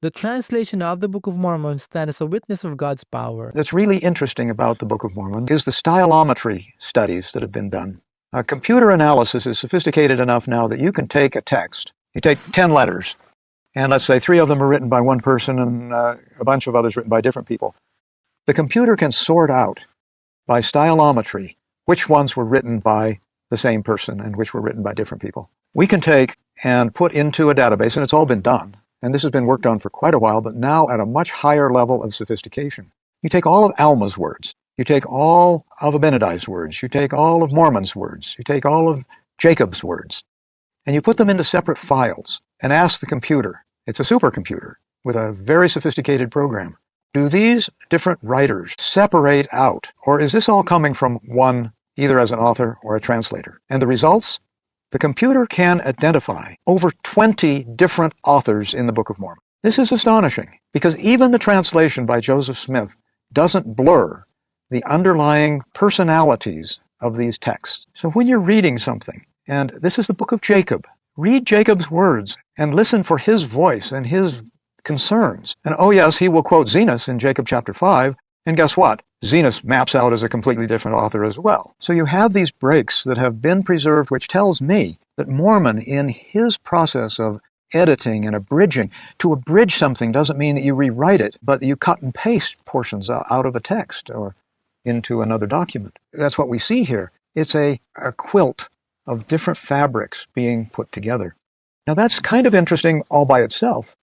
The translation of the Book of Mormon stands as a witness of God's power. That's really interesting about the Book of Mormon is the stylometry studies that have been done. Computer analysis is sophisticated enough now that you can take a text. You take 10 letters, and let's say 3 of them are written by one person and a bunch of others written by different people. The computer can sort out by stylometry which ones were written by the same person and which were written by different people. We can take and put into a database, and it's all been done, and this has been worked on for quite a while, but now at a much higher level of sophistication. You take all of Alma's words, you take all of Abinadi's words, you take all of Mormon's words, you take all of Jacob's words, and you put them into separate files and ask the computer, it's a supercomputer with a very sophisticated program, do these different writers separate out, or is this all coming from one, either as an author or a translator? And the results? The computer can identify over 20 different authors in the Book of Mormon. This is astonishing, because even the translation by Joseph Smith doesn't blur the underlying personalities of these texts. So when you're reading something, and this is the book of Jacob, read Jacob's words and listen for his voice and his concerns. And oh yes, he will quote Zenos in Jacob chapter 5, and guess what? Zenos maps out as a completely different author as well. So you have these breaks that have been preserved, which tells me that Mormon, in his process of editing and abridging, to abridge something doesn't mean that you rewrite it, but you cut and paste portions out of a text or into another document. That's what we see here. It's a quilt of different fabrics being put together. Now that's kind of interesting all by itself.